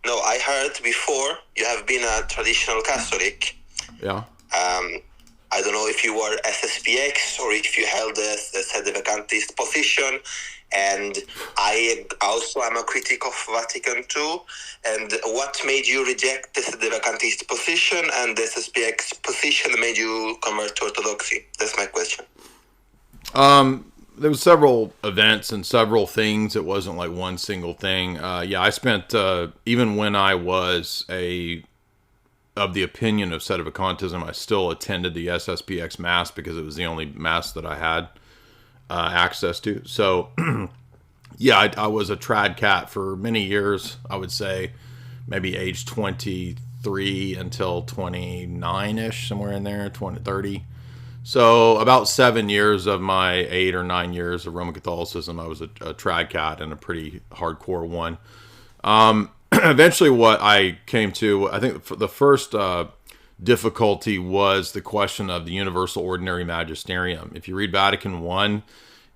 No, I heard before you have been a traditional Catholic. Yeah. I don't know if you were SSPX or if you held the Sedevacantist position. And I also am a critic of Vatican II. And what made you reject the Sedevacantist position and the SSPX position made you convert to Orthodoxy? That's my question. There was several events and several things. It wasn't like one single thing. Yeah, I spent, even when I was of the opinion of Sedevacantism, I still attended the SSPX Mass because it was the only Mass that I had access to. So, yeah, I was a trad cat for many years. I would say maybe age 23 until 29-ish, somewhere in there, 30. So about 7 years of my 8 or 9 years of Roman Catholicism, I was a trad cat and a pretty hardcore one. Eventually what I came to, I think the first difficulty was the question of the Universal Ordinary Magisterium. If you read Vatican I,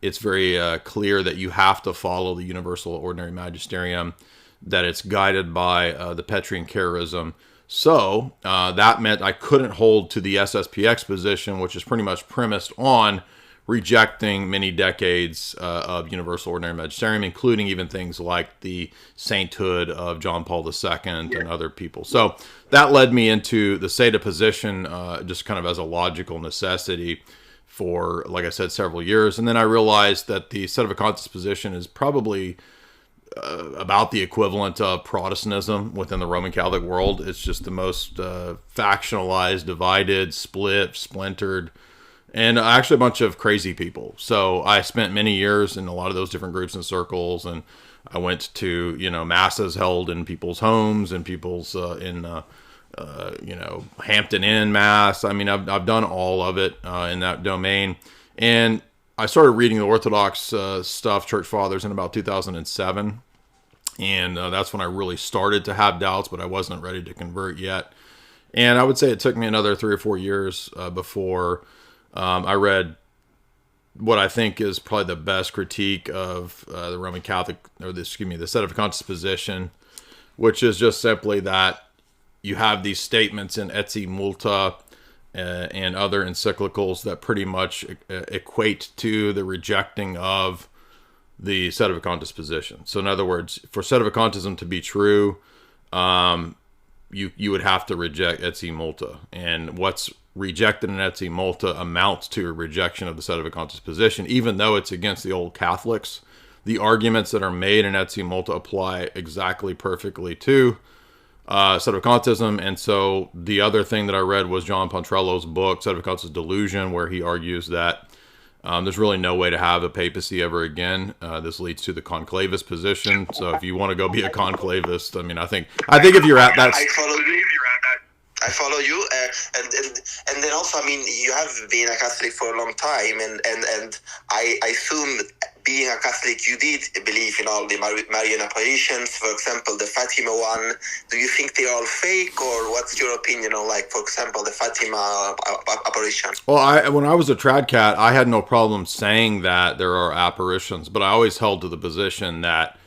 it's very clear that you have to follow the Universal Ordinary Magisterium, that it's guided by the Petrine charism. So that meant I couldn't hold to the SSPX position, which is pretty much premised on rejecting many decades of Universal Ordinary Magisterium, including even things like the sainthood of John Paul II and other people. So that led me into the Seda position, just kind of as a logical necessity for, like I said, several years. And then I realized that the Sedevacantist position is probably about the equivalent of Protestantism within the Roman Catholic world. It's just the most factionalized, divided, split, splintered, and actually a bunch of crazy people. So I spent many years in a lot of those different groups and circles, and I went to, masses held in people's homes and people's Hampton Inn Mass. I mean, I've done all of it in that domain. And I started reading the Orthodox stuff, Church Fathers, in about 2007. And that's when I really started to have doubts, but I wasn't ready to convert yet. And I would say it took me another 3 or 4 years before I read what I think is probably the best critique of the Roman Catholic, the Sedevacantist position, which is just simply that you have these statements in Etsi Multa and other encyclicals that pretty much equate to the rejecting of the Sedevacantist position. So in other words, for Sedevacantism to be true, you would have to reject Etsi Multa. And what's rejected in Etsi Multa amounts to a rejection of the Sedevacantist position, even though it's against the old Catholics. The arguments that are made in Etsi Multa apply exactly perfectly to Sedevacantism. And so the other thing that I read was John Pontrello's book, Sedevacantist Delusion, where he argues that there's really no way to have a papacy ever again. This leads to the conclavist position. So if you want to go be a conclavist, I mean, I think if you're at that, I follow you, and then also, I mean, you have been a Catholic for a long time, and I assume being a Catholic, you did believe in all the Marian Apparitions, for example, the Fatima one. Do you think they're all fake, or what's your opinion on, like, for example, the Fatima apparition? Well, when I was a trad cat, I had no problem saying that there are apparitions, but I always held to the position that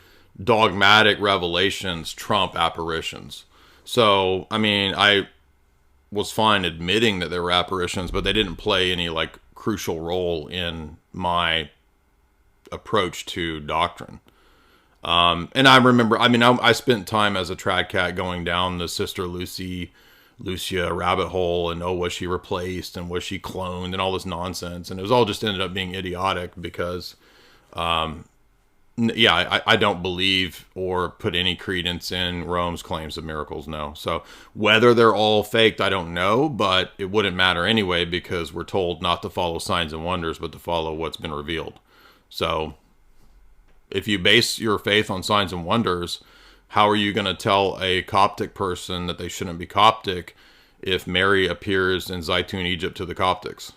dogmatic revelations trump apparitions. So, I mean, I was fine admitting that there were apparitions, but they didn't play any like crucial role in my approach to doctrine. And I remember, I mean, I spent time as a trad cat going down the Sister Lucia rabbit hole, and was she replaced and was she cloned and all this nonsense. And it was all just ended up being idiotic because, I don't believe or put any credence in Rome's claims of miracles, no. So whether they're all faked, I don't know, but it wouldn't matter anyway because we're told not to follow signs and wonders, but to follow what's been revealed. So if you base your faith on signs and wonders, how are you going to tell a Coptic person that they shouldn't be Coptic if Mary appears in Zaytun, Egypt to the Coptics?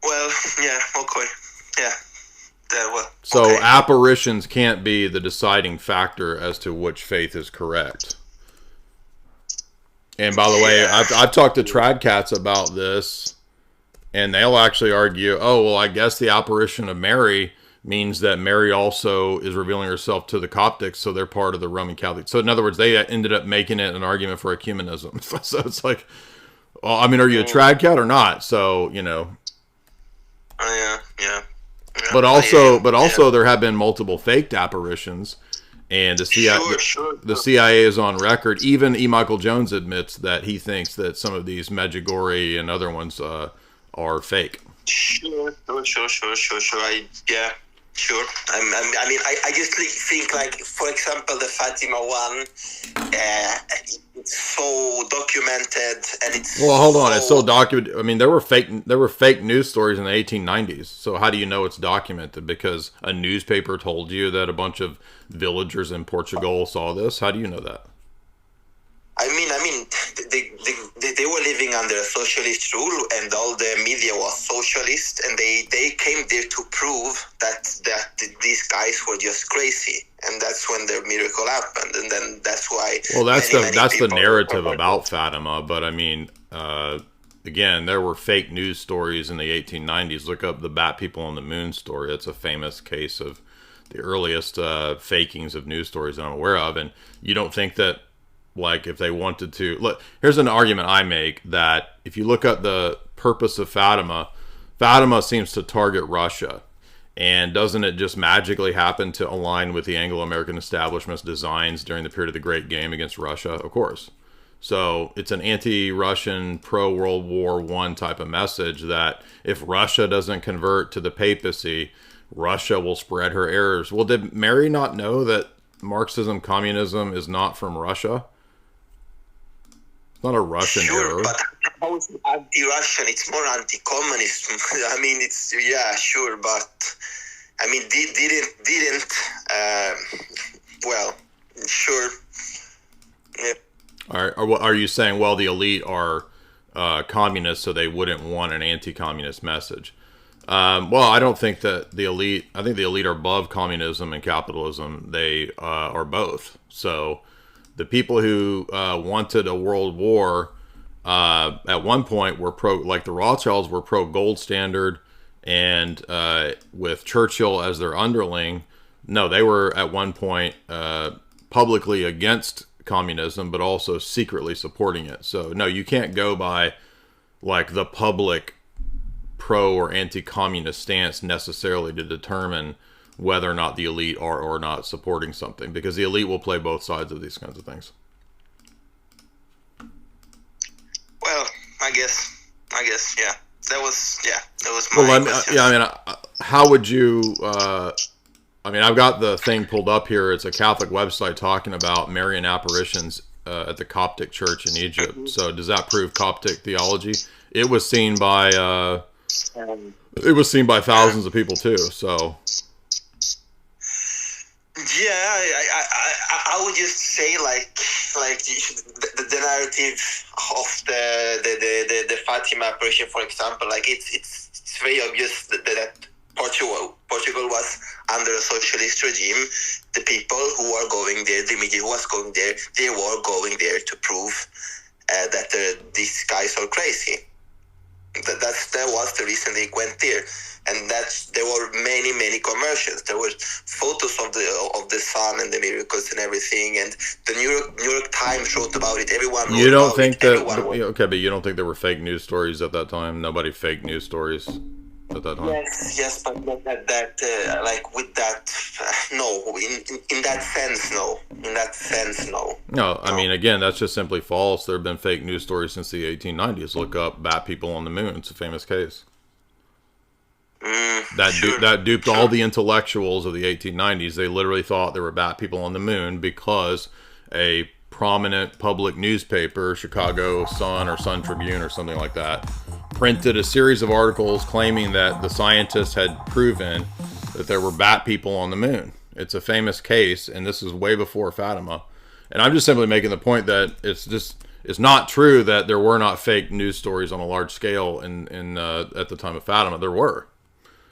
Well, yeah, okay. Yeah. So apparitions can't be the deciding factor as to which faith is correct. And by the way, I've talked to trad cats about this, and they'll actually argue, I guess the apparition of Mary means that Mary also is revealing herself to the Coptics, so they're part of the Roman Catholic. So in other words, they ended up making it an argument for ecumenism. So it's like, well, I mean, are you a trad cat or not? So, you know. Yeah. But also, there have been multiple faked apparitions, and the CIA is on record. Even E. Michael Jones admits that he thinks that some of these Medjugorje and other ones are fake. Sure. Sure. I mean, I just think, like, for example, the Fatima one, it's so documented, and it's well. Hold on, it's so documented. I mean, there were fake news stories in the 1890s. So how do you know it's documented? Because a newspaper told you that a bunch of villagers in Portugal saw this. How do you know that? I mean, they were living under a socialist rule, and all the media was socialist, and they came there to prove that these guys were just crazy, and that's when the miracle happened, and then that's why. Well, that's the narrative about Fatima, but I mean, again, there were fake news stories in the 1890s. Look up the Bat People on the Moon story. It's a famous case of the earliest fakings of news stories I'm aware of, and you don't think that. Like, if they wanted to look, here's an argument I make that if you look at the purpose of Fatima seems to target Russia, and doesn't it just magically happen to align with the Anglo-American establishment's designs during the period of the Great Game against Russia? Of course. So it's an anti-Russian, pro-World War I type of message that if Russia doesn't convert to the papacy, Russia will spread her errors. Well, did Mary not know that Marxism, communism is not from Russia? It's not a Russian error. But how is it anti-Russian? It's more anti-communist. I mean, it's sure, but I mean, didn't well, sure. Yeah. Are you saying, well, the elite are communists, so they wouldn't want an anti-communist message? Well, I don't think that the elite. I think the elite are above communism and capitalism. They are both. So the people who wanted a world war at one point were like the Rothschilds were pro gold standard, and with Churchill as their underling. No, they were at one point publicly against communism, but also secretly supporting it. So no, you can't go by like the public pro or anti-communist stance necessarily to determine whether or not the elite are or not supporting something, because the elite will play both sides of these kinds of things. Well, I guess, yeah. That was my question. How would you? I've got the thing pulled up here. It's a Catholic website talking about Marian Apparitions at the Coptic Church in Egypt. Mm-hmm. So does that prove Coptic theology? It was seen by thousands of people too. So. Yeah, I would just say like the narrative of the Fatima apparition, for example, like it's very obvious that Portugal was under a socialist regime. The people who are going there, the media who was going there, they were going there to prove that these guys are crazy. That was the reason they went there, and there were many conversions. There were photos of the sun and the miracles and everything, and the New York Times wrote about it. Everyone. You don't think that? Okay, but you don't think there were fake news stories at that time? Nobody faked news stories at that time. Yes, but not that like with that. No, in that sense, no. In that sense, no. No, I mean, again, that's just simply false. There have been fake news stories since the 1890s. Look up Bat People on the Moon. It's a famous case. That duped all the intellectuals of the 1890s. They literally thought there were bat people on the moon because a prominent public newspaper, Chicago Sun or Sun Tribune or something like that, printed a series of articles claiming that the scientists had proven that there were bat people on the moon. It's a famous case, and this is way before Fatima. And I'm just simply making the point that it's not true that there were not fake news stories on a large scale in at the time of Fatima. There were.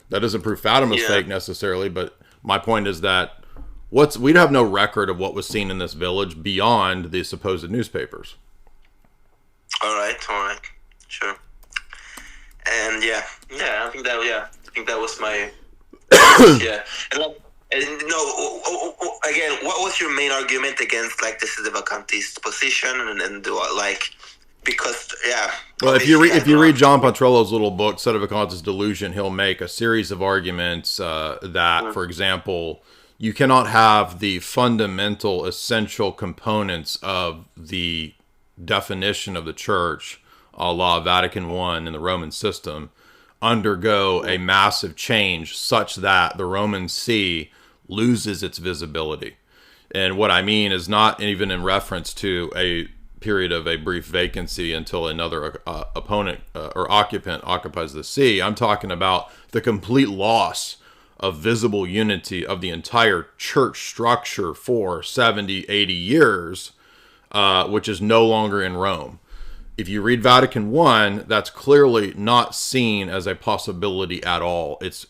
That doesn't prove Fatima's fake necessarily, but my point is that we'd have no record of what was seen in this village beyond the supposed newspapers. All right, sure. And I think that was my Yeah. And again, what was your main argument against like the Sedevacantist position and like, because well, if you read John Pontrello's little book Sedevacantism Delusion, he'll make a series of arguments that, for example, you cannot have the fundamental essential components of the definition of the church, a la Vatican I and the Roman system, undergo a massive change such that the Roman See loses its visibility. And what I mean is not even in reference to a period of a brief vacancy until another opponent or occupant occupies the See. I'm talking about the complete loss of visible unity of the entire church structure for 70, 80 years, which is no longer in Rome. If you read Vatican I, that's clearly not seen as a possibility at all. It's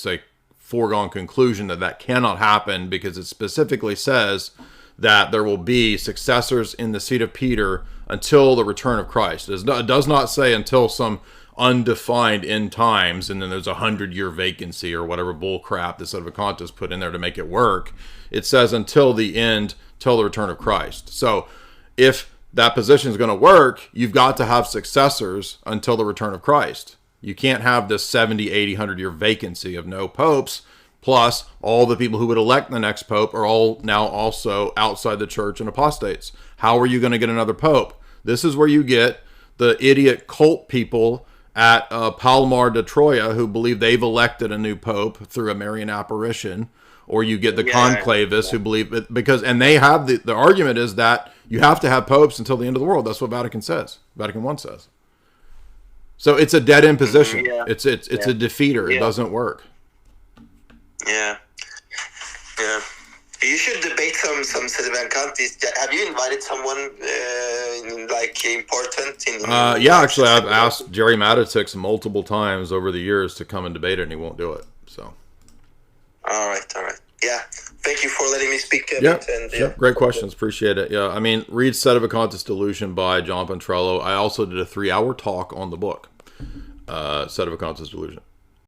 a foregone conclusion that cannot happen, because it specifically says that there will be successors in the seat of Peter until the return of Christ. It does not say until some undefined end times, and then there's a 100-year vacancy or whatever bull crap the Sedevacantists put in there to make it work. It says until the end, till the return of Christ. So if that position is going to work, you've got to have successors until the return of Christ. You can't have this 70, 80, 100-year vacancy of no popes, plus all the people who would elect the next pope are all now also outside the church and apostates. How are you going to get another pope? This is where you get the idiot cult people at Palomar de Troya who believe they've elected a new pope through a Marian apparition, or you get the conclavists who believe it, and they have the argument is that you have to have popes until the end of the world. That's what Vatican says. Vatican I says. So it's a dead end position. Yeah. It's a defeater. Yeah. It doesn't work. Yeah. You should debate some Sedevacantists. Have you invited someone important? Actually, I've asked Jerry Matitix multiple times over the years to come and debate it, and he won't do it. So. All right. Yeah. Thank you for letting me speak. Great questions. Appreciate it. Yeah. I mean, read Sedevacantism Delusion by John Pontrello. I also did a 3-hour talk on the book, Sedevacantism Delusion.